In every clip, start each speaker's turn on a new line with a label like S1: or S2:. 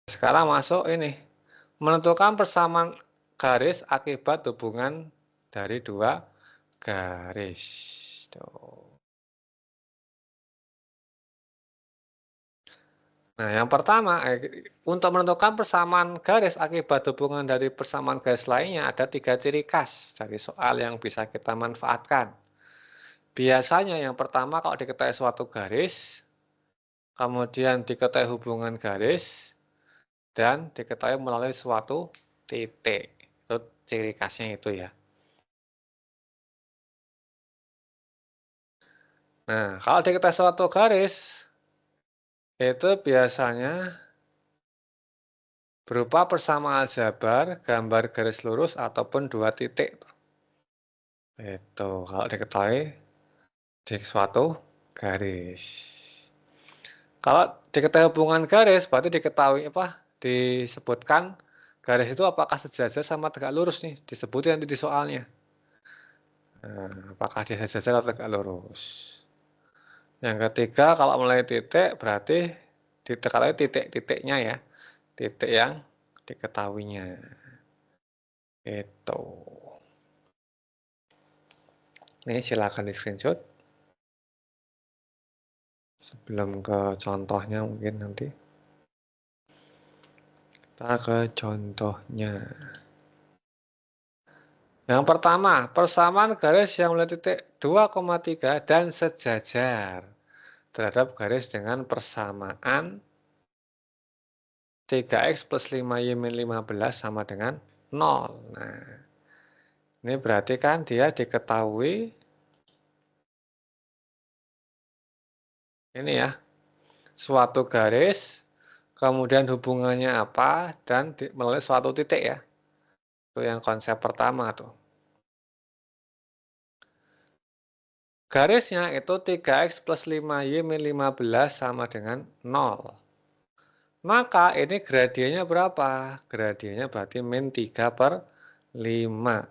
S1: Sekarang masuk ini. Menentukan persamaan garis akibat hubungan dari dua garis. Tuh. Nah, yang pertama, untuk menentukan persamaan garis akibat hubungan dari persamaan garis lainnya, ada 3 ciri khas dari soal yang bisa kita manfaatkan. Biasanya yang pertama kalau diketahui suatu garis, kemudian diketahui hubungan garis, dan diketahui melalui suatu titik. Itu ciri khasnya itu ya. Nah, kalau diketahui suatu garis, itu biasanya berupa persamaan aljabar, gambar garis lurus, ataupun dua titik. Itu kalau diketahui di suatu garis. Kalau diketahui hubungan garis, berarti diketahui apa? Disebutkan garis itu apakah sejajar sama tegak lurus nih, disebutin nanti di soalnya. Nah, apakah dia sejajar atau tegak lurus. Yang ketiga, kalau mulai titik, berarti diketahui titik-titiknya ya. Titik yang diketahuinya. Itu. Ini silakan di screenshot. Sebelum ke contohnya mungkin nanti. Kita ke contohnya. Yang pertama, persamaan garis yang mulai titik 2,3 dan sejajar terhadap garis dengan persamaan 3x plus 5y-15 sama dengan 0. Nah, ini berarti kan dia diketahui ini ya, suatu garis, kemudian hubungannya apa, dan melalui suatu titik ya. Itu yang konsep pertama tuh. Garisnya itu 3x plus 5y-15 sama dengan 0. Maka ini gradiennya berapa? Gradiennya berarti min 3/5.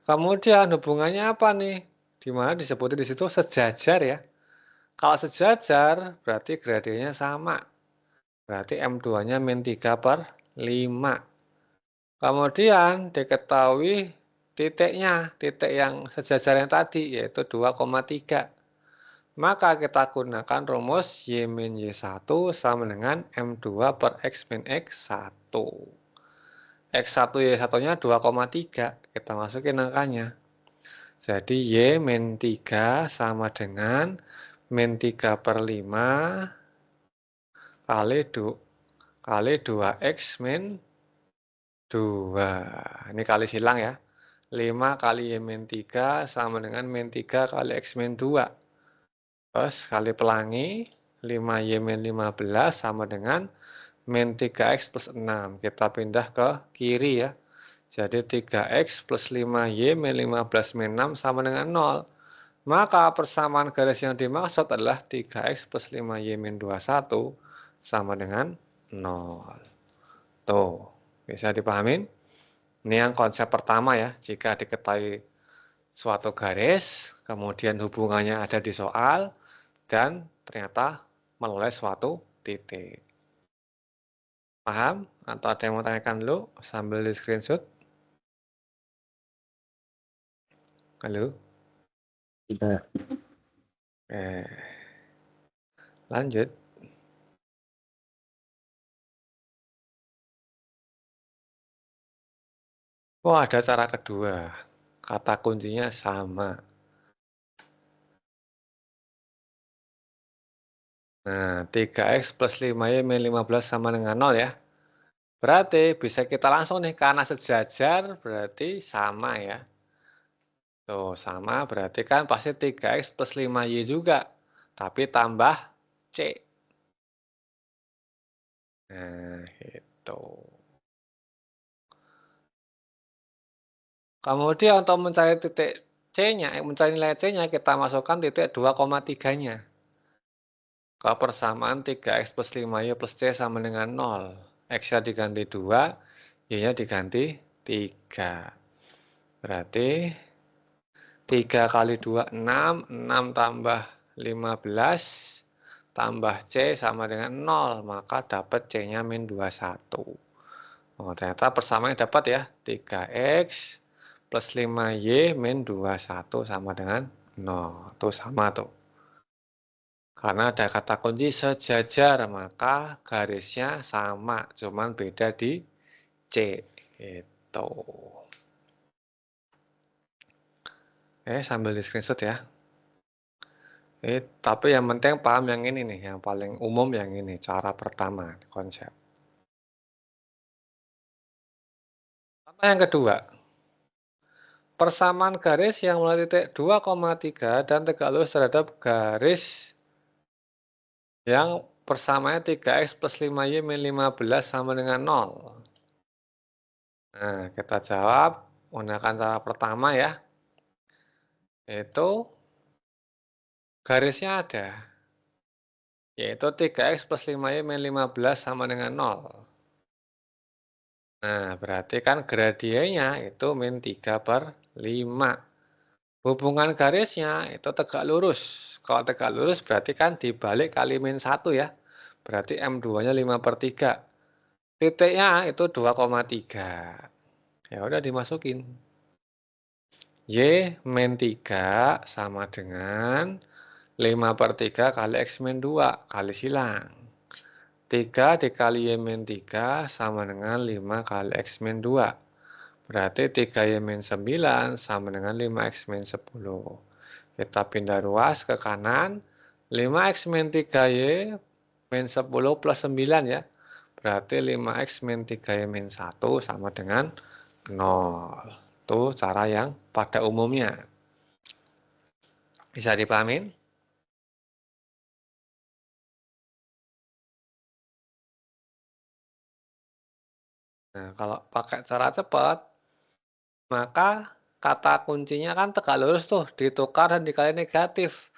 S1: Kemudian hubungannya apa nih? Dimana disebutin di situ sejajar ya. Kalau sejajar berarti gradiennya sama. Berarti M2-nya min 3/5. Kemudian diketahui titiknya, titik yang sejajar yang tadi yaitu 2,3. Maka kita gunakan rumus Y min Y1 sama dengan M2 per X min X1. X1 Y1-nya 2,3. Kita masukin angkanya. Jadi Y min 3 sama dengan min 3/5 kali 2X min 2. Ini kali silang ya. 5 kali Y min 3 sama dengan min 3 kali X min 2. Terus kali pelangi 5Y min 15 sama dengan min 3X plus 6. Kita pindah ke kiri ya. Jadi 3X plus 5Y min 15 min 6 sama dengan 0. Maka persamaan garis yang dimaksud adalah 3X plus 5Y min 21 sama dengan 0. Tuh, bisa dipahamin? Ini yang konsep pertama ya. Jika diketahui suatu garis, kemudian hubungannya ada di soal, dan ternyata melalui suatu titik. Paham? Atau ada yang mau tanyakan dulu sambil di screenshot? Halo?
S2: Tidak.
S1: Lanjut. Oh, ada cara kedua. Kata kuncinya sama. Nah, 3X plus 5Y min 15 sama dengan 0 ya. Berarti bisa kita langsung nih, karena sejajar berarti sama ya. Tuh, sama berarti kan pasti 3X plus 5Y juga. Tapi tambah C. Nah, itu. Kemudian untuk mencari titik C-nya, mencari nilai C-nya, kita masukkan titik 2,3-nya. Ke persamaan 3X plus 5Y plus C sama dengan 0. X-nya diganti 2, Y-nya diganti 3. Berarti 3 kali 2, 6. 6 tambah 15, tambah C sama dengan 0, maka dapat C-nya min 21. Oh, ternyata persamaannya dapat ya, 3X plus 5Y min 21 sama dengan 0. Tuh sama tuh. Karena ada kata kunci sejajar, maka garisnya sama, cuman beda di C. Itu. Sambil di screenshot ya. Tapi yang penting paham yang ini nih, yang paling umum yang ini, cara pertama, konsep. Contoh yang kedua. Persamaan garis yang mulai titik 2,3 dan tegak lurus terhadap garis yang persamaannya 3X plus 5Y min 15 sama dengan 0. Nah, kita jawab menggunakan cara pertama ya. Itu garisnya ada. Yaitu 3X plus 5Y min 15 sama dengan 0. Nah, berarti kan gradiennya itu min 3/5. Hubungan garisnya itu tegak lurus. Kalau tegak lurus berarti kan dibalik kali min 1 ya. Berarti M2-nya 5/3. Titiknya itu 2,3. Ya udah dimasukin. Y min 3 sama dengan 5/3 kali X min 2 kali silang. 3 dikali Y min 3 sama dengan 5 kali X min 2. Berarti 3Y min 9 sama dengan 5X min 10. Kita pindah ruas ke kanan. 5X min 3Y min 10 plus 9 ya. Berarti 5X min 3Y min 1 sama dengan 0. Itu cara yang pada umumnya. Bisa dipahamin? Nah, kalau pakai cara cepat, maka kata kuncinya kan tegak lurus tuh, ditukar dan dikali negatif.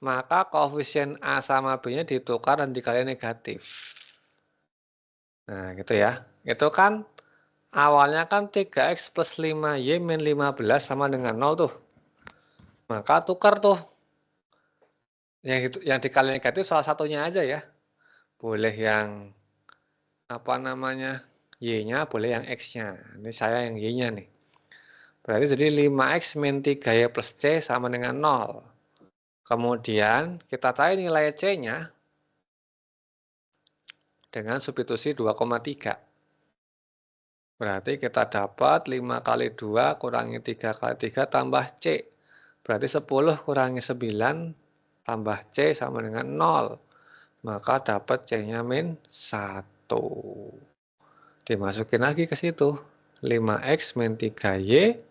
S1: Maka koefisien A sama B-nya ditukar dan dikali negatif. Nah, gitu ya. Itu kan awalnya kan 3X plus 5Y min 15 sama dengan 0 tuh. Maka tukar tuh. Yang dikali negatif salah satunya aja ya. Boleh yang apa namanya? Y-nya, boleh yang X-nya. Ini saya yang Y-nya nih. Berarti jadi 5X min 3Y plus C sama dengan 0. Kemudian kita cari nilai C-nya dengan substitusi 2,3. Berarti kita dapat 5 kali 2 kurangi 3 kali 3 tambah C. Berarti 10 kurangi 9 tambah C sama dengan 0. Maka dapat C-nya min 1. Dimasukin lagi ke situ. 5X min 3Y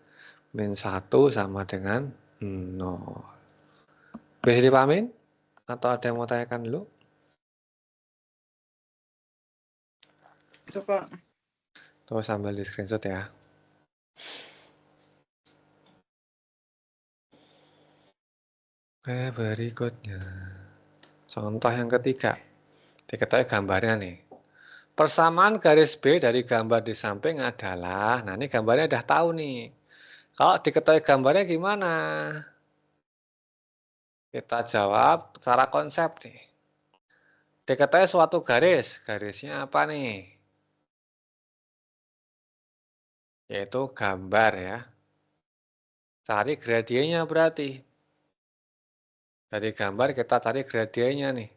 S1: min 1 sama dengan 0. Bisa dipahamin? Atau ada yang mau tanyakan dulu?
S3: Suka.
S1: Tuh sambil di screenshot ya. Berikutnya. Contoh yang ketiga. Diketahui gambarnya nih. Persamaan garis B dari gambar di samping adalah, nah ini gambarnya udah tahu nih. Kalau diketahui gambarnya gimana? Kita jawab secara konsep nih. Diketahui suatu garis, garisnya apa nih? Yaitu gambar ya. Cari gradiennya berarti. Dari gambar kita cari gradiennya nih.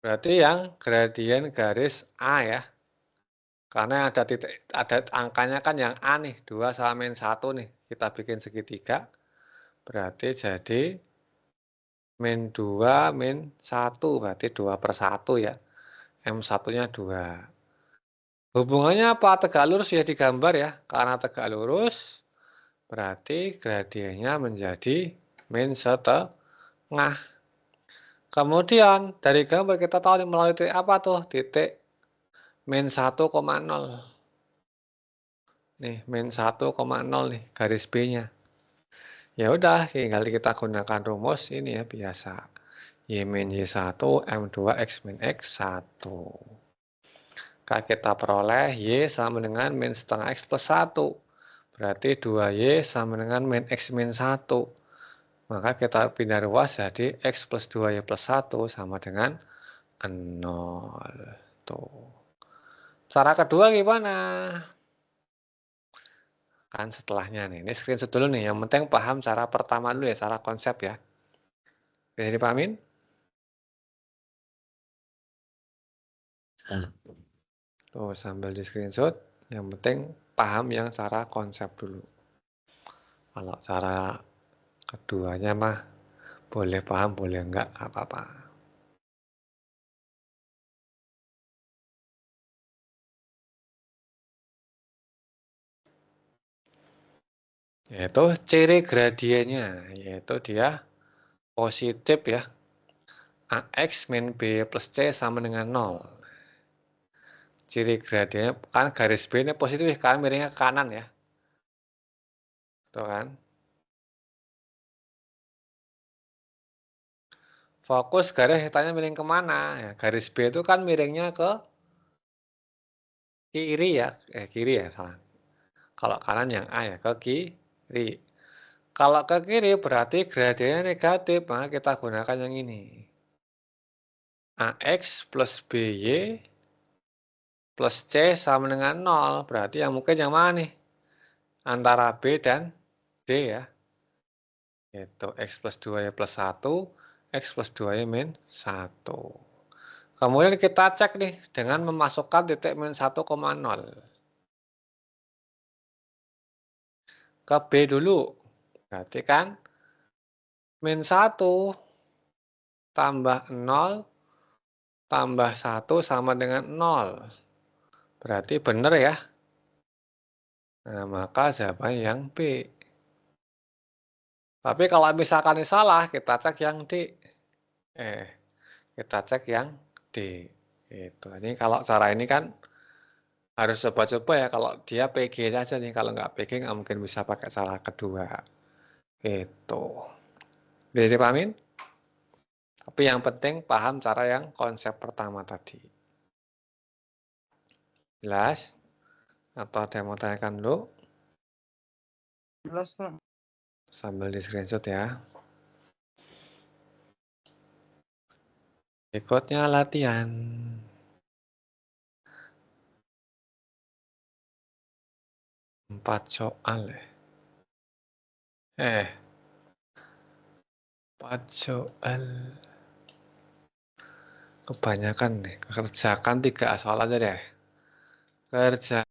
S1: Berarti yang gradien garis A ya. Karena ada titik, ada angkanya kan yang A nih, 2 sama min 1 nih. Kita bikin segitiga. Berarti jadi min 2 min 1, berarti 2/1 ya. M1-nya 2. Hubungannya apa? Tegak lurus ya digambar ya. Karena tegak lurus, berarti gradiennya menjadi min setengah. Kemudian dari gambar kita tahu melalui titik apa tuh? Titik min 1,0. Nih, min 1,0 nih garis B-nya. Ya udah, tinggal kita gunakan rumus ini ya biasa. Y min Y1 M2 X min X1. Kita peroleh Y sama dengan min setengah X plus 1. Berarti 2Y sama dengan min X min 1. Maka kita pindah ruas jadi X plus 2Y plus 1 sama dengan 0. Tuh. Cara kedua gimana? Kan setelahnya nih. Ini screenshot dulu nih. Yang penting paham cara pertama dulu ya, cara konsep ya. Bisa dipahamin? Tuh, sambil di screenshot. Yang penting paham yang cara konsep dulu. Kalau cara keduanya mah boleh paham, boleh enggak, apa-apa. Yaitu ciri gradiennya, yaitu dia positif ya. AX min B plus C sama dengan 0. Ciri gradiennya, kan garis B ini positif, kan miringnya ke kanan ya. Tuh kan. Fokus garis hitanya miring kemana? Ya, garis B itu kan miringnya ke kiri ya. Kiri ya, salah. Kalau kanan yang A ya, ke kiri. Kalau ke kiri berarti gradiennya negatif, maka kita gunakan yang ini. AX plus BY plus C sama dengan 0. Berarti yang mungkin yang mana nih? Antara B dan D ya. Yaitu X plus 2Y plus 1, X plus 2Y min 1. Kemudian kita cek nih dengan memasukkan titik min 1,0. Ke B dulu. Berarti kan min 1 tambah 0 tambah 1 sama dengan 0. Berarti benar ya. Nah, maka jawabannya yang B. Tapi kalau misalkan ini salah, kita cek yang D. Kita cek yang D. Itu. Ini kalau cara ini kan harus coba-coba ya. Kalau dia PG saja nih. Kalau nggak PG nggak mungkin bisa pakai cara kedua. Itu. Bisa dipahamin? Tapi yang penting paham cara yang konsep pertama tadi. Jelas? Atau ada yang mau tanyakan dulu?
S3: Jelas, Pak.
S1: Sambil di screenshot ya. Berikutnya latihan. 4 soal ya. 4 soal. Kebanyakan nih. Kerjakan 3 soal aja deh. Kerja